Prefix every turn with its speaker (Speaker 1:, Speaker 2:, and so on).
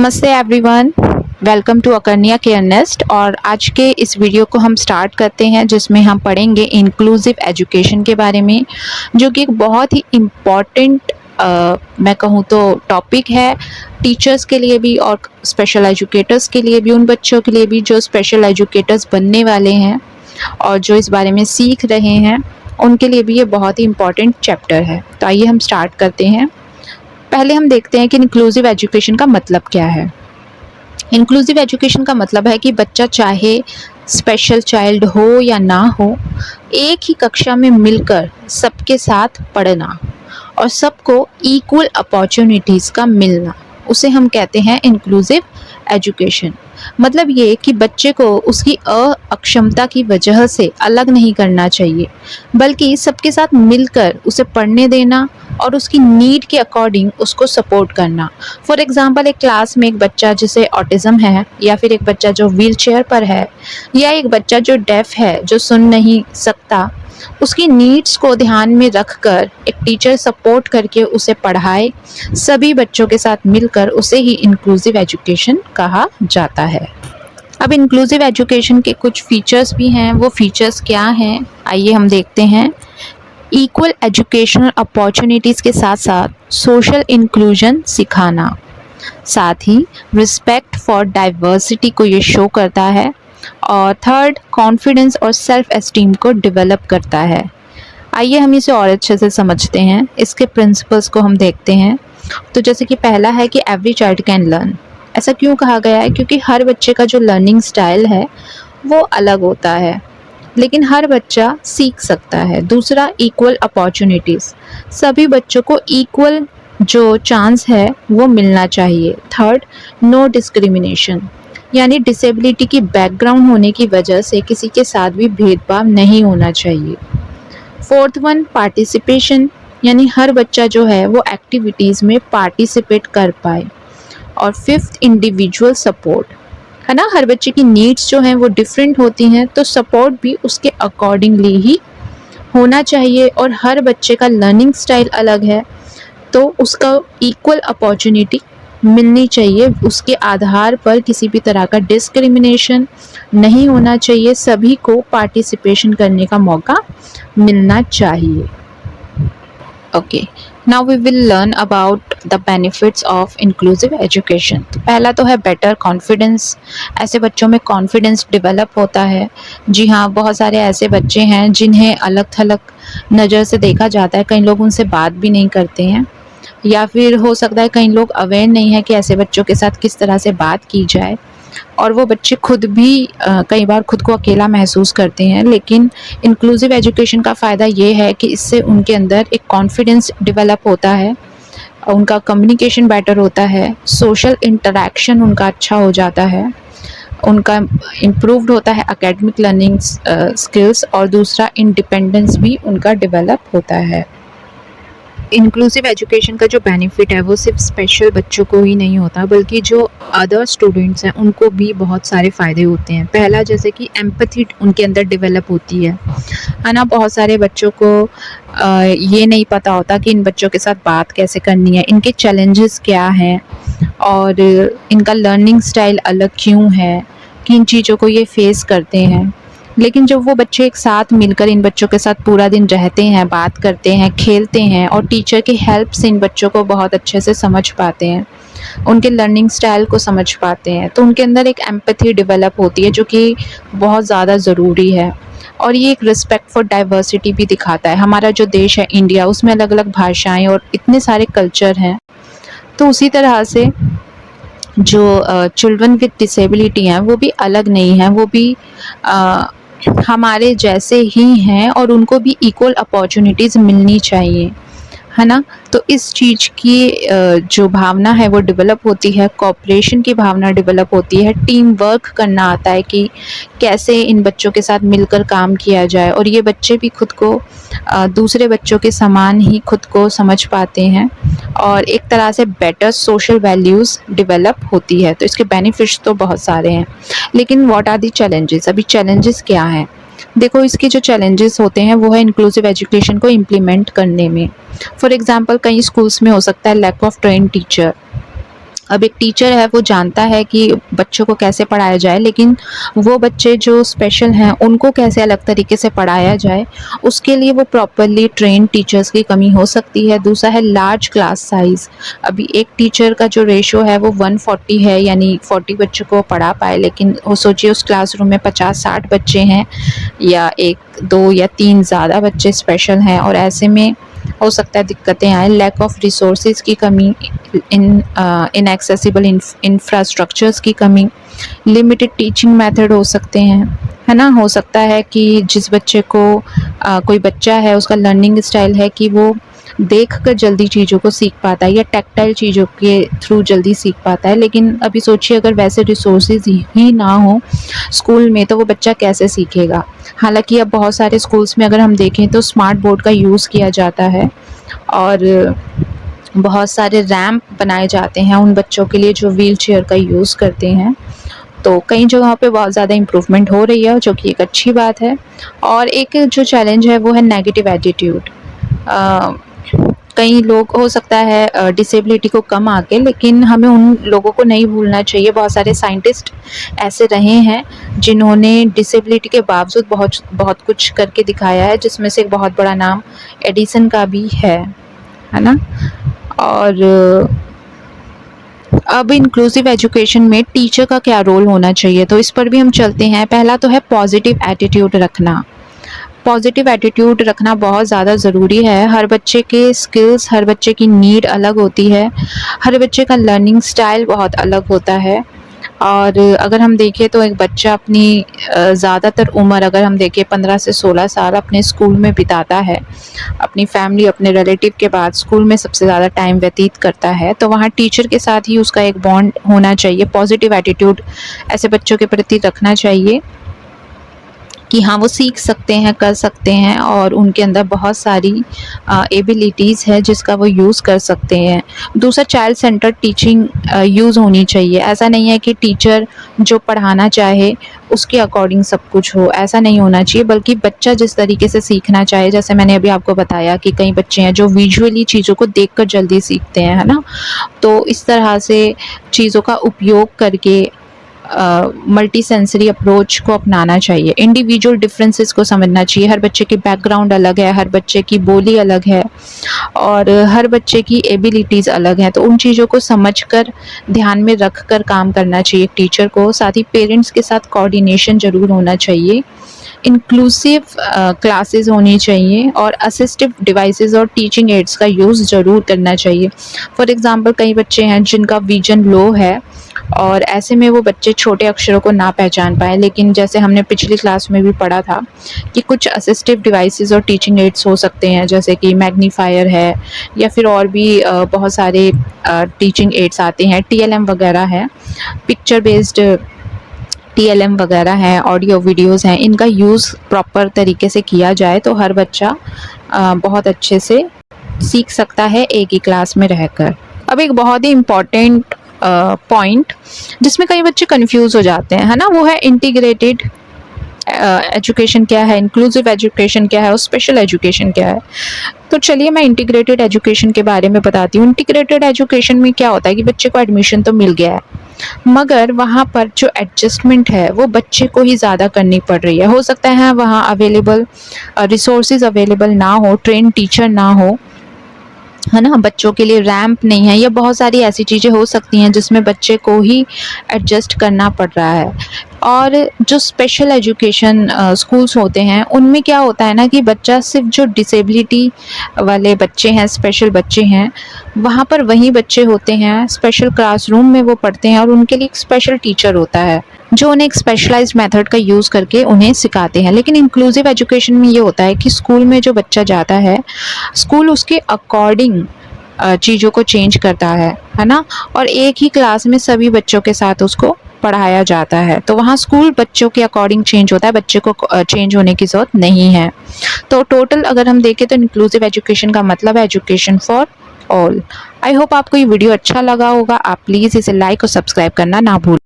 Speaker 1: नमस्ते everyone, welcome to Akarnia care nest. और आज के इस वीडियो को हम स्टार्ट करते हैं जिसमें हम पढ़ेंगे इंक्लूसिव एजुकेशन के बारे में, जो कि एक बहुत ही इम्पॉर्टेंट मैं कहूँ तो टॉपिक है टीचर्स के लिए भी और स्पेशल एजुकेटर्स के लिए भी, उन बच्चों के लिए भी जो स्पेशल एजुकेटर्स बनने वाले हैं और जो इस बारे में सीख रहे हैं, उनके लिए भी ये बहुत ही इम्पॉर्टेंट चैप्टर है। तो आइए हम स्टार्ट करते हैं। पहले हम देखते हैं कि इंक्लूसिव एजुकेशन का मतलब क्या है। इंक्लूसिव एजुकेशन का मतलब है कि बच्चा चाहे स्पेशल चाइल्ड हो या ना हो, एक ही कक्षा में मिलकर सबके साथ पढ़ना और सबको इक्वल अपॉर्चुनिटीज़ का मिलना, उसे हम कहते हैं इंक्लूसिव एजुकेशन। मतलब ये कि बच्चे को उसकी अक्षमता की वजह से अलग नहीं करना चाहिए, बल्कि सबके साथ मिलकर उसे पढ़ने देना और उसकी नीड के अकॉर्डिंग उसको सपोर्ट करना। फॉर एग्जांपल, एक क्लास में एक बच्चा जिसे ऑटिज़म है, या फिर एक बच्चा जो व्हील चेयर पर है, या एक बच्चा जो डेफ है, जो सुन नहीं सकता, उसकी नीड्स को ध्यान में रखकर एक टीचर सपोर्ट करके उसे पढ़ाए, सभी बच्चों के साथ मिलकर, उसे ही इंक्लूसिव एजुकेशन कहा जाता है। अब इंक्लूसिव एजुकेशन के कुछ फीचर्स भी हैं। वो फीचर्स क्या हैं, आइए हम देखते हैं। इक्वल एजुकेशनल अपॉर्चुनिटीज़ के साथ साथ सोशल इंक्लूजन सिखाना, साथ ही रिस्पेक्ट फॉर डाइवर्सिटी को ये शो करता है। और थर्ड, कॉन्फिडेंस और सेल्फ एस्टीम को डेवलप करता है। आइए हम इसे और अच्छे से समझते हैं, इसके प्रिंसिपल्स को हम देखते हैं। तो जैसे कि पहला है कि एवरी चाइल्ड कैन लर्न। ऐसा क्यों कहा गया है? क्योंकि हर बच्चे का जो लर्निंग स्टाइल है वो अलग होता है, लेकिन हर बच्चा सीख सकता है। दूसरा, इक्वल अपॉर्चुनिटीज़, सभी बच्चों को इक्वल जो चांस है वो मिलना चाहिए। थर्ड, नो डिस्क्रिमिनेशन, यानी डिसेबिलिटी की बैकग्राउंड होने की वजह से किसी के साथ भी भेदभाव नहीं होना चाहिए। फोर्थ वन, पार्टिसिपेशन, यानी हर बच्चा जो है वो एक्टिविटीज़ में पार्टिसिपेट कर पाए। और फिफ्थ, इंडिविजुअल सपोर्ट, है ना, हर बच्चे की नीड्स जो हैं वो डिफरेंट होती हैं, तो सपोर्ट भी उसके अकॉर्डिंगली ही होना चाहिए। और हर बच्चे का लर्निंग स्टाइल अलग है, तो उसका इक्वल अपॉर्चुनिटी मिलनी चाहिए। उसके आधार पर किसी भी तरह का डिस्क्रिमिनेशन नहीं होना चाहिए, सभी को पार्टिसिपेशन करने का मौका मिलना चाहिए। Okay, now we will learn about the benefits of inclusive education. पहला तो है बेटर कॉन्फिडेंस। ऐसे बच्चों में कॉन्फिडेंस डेवलप होता है। जी हाँ, बहुत सारे ऐसे बच्चे हैं जिन्हें अलग थलग नज़र से देखा जाता है, कई लोग उनसे बात भी नहीं करते हैं, या फिर हो सकता है कई लोग अवेयर नहीं है कि ऐसे बच्चों के साथ किस तरह से बात की जाए, और वो बच्चे खुद भी कई बार खुद को अकेला महसूस करते हैं। लेकिन इंक्लूसिव एजुकेशन का फ़ायदा ये है कि इससे उनके अंदर एक कॉन्फिडेंस डेवलप होता है, उनका कम्युनिकेशन बेटर होता है, सोशल इंटरेक्शन उनका अच्छा हो जाता है, उनका इम्प्रूव्ड होता है एकेडमिक लर्निंग स्किल्स, और दूसरा इंडिपेंडेंस भी उनका डेवलप होता है। इंक्लूसिव एजुकेशन का जो बेनिफिट है वो सिर्फ स्पेशल बच्चों को ही नहीं होता, बल्कि जो अदर स्टूडेंट्स हैं उनको भी बहुत सारे फ़ायदे होते हैं। पहला, जैसे कि एम्पैथी उनके अंदर डेवलप होती है ना। बहुत सारे बच्चों को ये नहीं पता होता कि इन बच्चों के साथ बात कैसे करनी है, इनके चैलेंजेस क्या हैं, और इनका लर्निंग स्टाइल अलग क्यों है, किन चीज़ों को ये फेस करते हैं। लेकिन जब वो बच्चे एक साथ मिलकर इन बच्चों के साथ पूरा दिन रहते हैं, बात करते हैं, खेलते हैं, और टीचर की हेल्प से इन बच्चों को बहुत अच्छे से समझ पाते हैं, उनके लर्निंग स्टाइल को समझ पाते हैं, तो उनके अंदर एक एम्पैथी डेवलप होती है, जो कि बहुत ज़्यादा ज़रूरी है। और ये एक रिस्पेक्ट फॉर डाइवर्सिटी भी दिखाता है। हमारा जो देश है इंडिया, उसमें अलग अलग भाषाएँ और इतने सारे कल्चर हैं, तो उसी तरह से जो चिल्ड्रन विद डिसेबिलिटी हैं वो भी अलग नहीं हैं, वो भी हमारे जैसे ही हैं, और उनको भी इक्वल अपॉर्चुनिटीज़ मिलनी चाहिए, है ना। तो इस चीज़ की जो भावना है वो डेवलप होती है, कोऑपरेशन की भावना डेवलप होती है, टीम वर्क करना आता है कि कैसे इन बच्चों के साथ मिलकर काम किया जाए, और ये बच्चे भी खुद को दूसरे बच्चों के समान ही खुद को समझ पाते हैं, और एक तरह से बेटर सोशल वैल्यूज़ डेवलप होती है। तो इसके बेनिफिट्स तो बहुत सारे हैं, लेकिन व्हाट आर द चैलेंजेस? अभी चैलेंजेस क्या हैं? देखो, इसके जो चैलेंजेस होते हैं वो है इंक्लूसिव एजुकेशन को इम्प्लीमेंट करने में। फॉर एग्जांपल, कई स्कूल्स में हो सकता है लैक ऑफ ट्रेन टीचर, अब एक टीचर है वो जानता है कि बच्चों को कैसे पढ़ाया जाए, लेकिन वो बच्चे जो स्पेशल हैं उनको कैसे अलग तरीके से पढ़ाया जाए, उसके लिए वो प्रॉपरली ट्रेन टीचर्स की कमी हो सकती है। दूसरा है लार्ज क्लास साइज़। अभी एक टीचर का जो रेशो है वो 140 है, यानी 40 बच्चों को पढ़ा पाए, लेकिन वो सोचिए उस क्लासरूम में 50-60 बच्चे हैं या 1, 2 या 3 ज़्यादा बच्चे स्पेशल हैं, और ऐसे में हो सकता है दिक्कतें आए। लैक ऑफ रिसोर्सेज की कमी, इनएक्सेसिबल इंफ्रास्ट्रक्चर्स की कमी, लिमिटेड टीचिंग मेथड हो सकते हैं, है ना। हो सकता है कि जिस बच्चे को कोई बच्चा है उसका लर्निंग स्टाइल है कि वो देख कर जल्दी चीज़ों को सीख पाता है या टैक्टाइल चीज़ों के थ्रू जल्दी सीख पाता है, लेकिन अभी सोचिए अगर वैसे रिसोर्सेज ही ना हो स्कूल में तो वो बच्चा कैसे सीखेगा। हालांकि अब बहुत सारे स्कूल्स में अगर हम देखें तो स्मार्ट बोर्ड का यूज़ किया जाता है और बहुत सारे रैंप बनाए जाते हैं उन बच्चों के लिए जो व्हील चेयर का यूज़ करते हैं। तो कई जगहों पे बहुत ज़्यादा इम्प्रूवमेंट हो रही है, जो कि एक अच्छी बात है। और एक जो चैलेंज है वो है नेगेटिव एटीट्यूड। कई लोग हो सकता है डिसेबिलिटी को कम आके, लेकिन हमें उन लोगों को नहीं भूलना चाहिए। बहुत सारे साइंटिस्ट ऐसे रहे हैं जिन्होंने डिसेबिलिटी के बावजूद बहुत कुछ करके दिखाया है, जिसमें से एक बहुत बड़ा नाम एडिसन का भी है ना। और अब इंक्लूसिव एजुकेशन में टीचर का क्या रोल होना चाहिए, तो इस पर भी हम चलते हैं। पहला तो है पॉजिटिव एटीट्यूड रखना। पॉजिटिव एटीट्यूड रखना बहुत ज़्यादा ज़रूरी है। हर बच्चे के स्किल्स, हर बच्चे की नीड अलग होती है, हर बच्चे का लर्निंग स्टाइल बहुत अलग होता है। और अगर हम देखें तो एक बच्चा अपनी ज़्यादातर उम्र अगर हम देखें 15 से 16 साल अपने स्कूल में बिताता है, अपनी फैमिली, अपने रिलेटिव के बाद स्कूल में सबसे ज़्यादा टाइम व्यतीत करता है, तो वहाँ टीचर के साथ ही उसका एक बॉन्ड होना चाहिए। पॉजिटिव एटीट्यूड ऐसे बच्चों के प्रति रखना चाहिए कि हाँ वो सीख सकते हैं, कर सकते हैं और उनके अंदर बहुत सारी एबिलिटीज़ है जिसका वो यूज़ कर सकते हैं। दूसरा, चाइल्ड सेंटर टीचिंग यूज़ होनी चाहिए। ऐसा नहीं है कि टीचर जो पढ़ाना चाहे उसके अकॉर्डिंग सब कुछ हो, ऐसा नहीं होना चाहिए, बल्कि बच्चा जिस तरीके से सीखना चाहे। जैसे मैंने अभी आपको बताया कि कई बच्चे हैं जो विजुअली चीज़ों को देखकर जल्दी सीखते हैं, है ना। तो इस तरह से चीज़ों का उपयोग करके मल्टी सेंसरी अप्रोच को अपनाना चाहिए। इंडिविजुअल डिफरेंसेस को समझना चाहिए। हर बच्चे की बैकग्राउंड अलग है, हर बच्चे की बोली अलग है और हर बच्चे की एबिलिटीज़ अलग हैं, तो उन चीज़ों को समझकर ध्यान में रख कर काम करना चाहिए टीचर को। साथ ही पेरेंट्स के साथ कोऑर्डिनेशन ज़रूर होना चाहिए। इंक्लूसिव क्लासेस होनी चाहिए और असिस्टिव डिवाइसेस और टीचिंग एड्स का यूज़ ज़रूर करना चाहिए। फॉर एग्ज़ाम्पल, कई बच्चे हैं जिनका विजन लो है और ऐसे में वो बच्चे छोटे अक्षरों को ना पहचान पाए, लेकिन जैसे हमने पिछली क्लास में भी पढ़ा था कि कुछ असिस्टिव डिवाइसेस और टीचिंग एड्स हो सकते हैं, जैसे कि मैग्नीफायर है या फिर और भी बहुत सारे टीचिंग एड्स आते हैं, TLM वगैरह है, पिक्चर बेस्ड TLM वगैरह हैं, ऑडियो वीडियोस हैं। इनका यूज़ प्रॉपर तरीके से किया जाए तो हर बच्चा बहुत अच्छे से सीख सकता है एक ही क्लास में रहकर। अब एक बहुत ही इम्पॉर्टेंट पॉइंट जिसमें कई बच्चे कंफ्यूज हो जाते हैं, है ना, वो है इंटीग्रेटेड एजुकेशन क्या है, इंक्लूसिव एजुकेशन क्या है और स्पेशल एजुकेशन क्या है। तो चलिए मैं इंटीग्रेटेड एजुकेशन के बारे में बताती हूँ। इंटीग्रेटेड एजुकेशन में क्या होता है कि बच्चे को एडमिशन तो मिल गया है, मगर वहाँ पर जो एडजस्टमेंट है वो बच्चे को ही ज़्यादा करनी पड़ रही है। हो सकता है वहाँ अवेलेबल रिसोर्सेज अवेलेबल ना हो, ट्रेन टीचर ना हो, है ना, बच्चों के लिए रैंप नहीं है, या बहुत सारी ऐसी चीज़ें हो सकती हैं जिसमें बच्चे को ही एडजस्ट करना पड़ रहा है। और जो स्पेशल एजुकेशन स्कूल्स होते हैं उनमें क्या होता है ना कि बच्चा सिर्फ जो डिसेबिलिटी वाले बच्चे हैं, स्पेशल बच्चे हैं, वहाँ पर वही बच्चे होते हैं, स्पेशल क्लासरूम में वो पढ़ते हैं और उनके लिए एक स्पेशल टीचर होता है जो उन्हें एक स्पेशलाइज्ड मेथड का यूज़ करके उन्हें सिखाते हैं। लेकिन इंक्लूसिव एजुकेशन में ये होता है कि स्कूल में जो बच्चा जाता है, स्कूल उसके अकॉर्डिंग चीज़ों को चेंज करता है ना, और एक ही क्लास में सभी बच्चों के साथ उसको पढ़ाया जाता है। तो वहाँ स्कूल बच्चों के अकॉर्डिंग चेंज होता है, बच्चे को चेंज होने की ज़रूरत नहीं है। तो टोटल अगर हम देखें तो इंक्लूसिव एजुकेशन का मतलब है education for all. I hope आपको ये वीडियो अच्छा लगा होगा। आप प्लीज़ इसे लाइक और सब्सक्राइब करना ना भूलें।